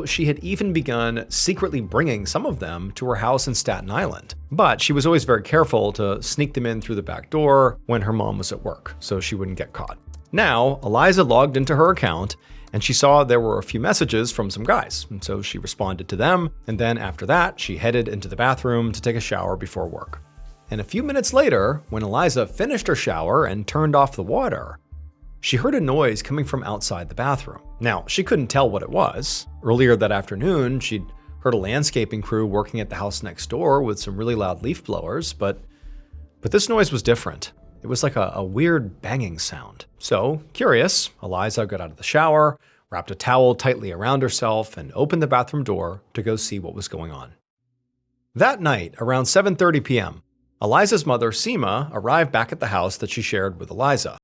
she had even begun secretly bringing some of them to her house in Staten Island. But she was always very careful to sneak them in through the back door when her mom was at work, so she wouldn't get caught. Now, Aliza logged into her account, and she saw there were a few messages from some guys, and so she responded to them, and then after that, she headed into the bathroom to take a shower before work. And a few minutes later, when Aliza finished her shower and turned off the water, she heard a noise coming from outside the bathroom. Now, she couldn't tell what it was. Earlier that afternoon, she'd heard a landscaping crew working at the house next door with some really loud leaf blowers, but this noise was different. It was like a weird banging sound. So, curious, Aliza got out of the shower, wrapped a towel tightly around herself, and opened the bathroom door to go see what was going on. That night, around 7:30 p.m., Aliza's mother, Seema, arrived back at the house that she shared with Aliza.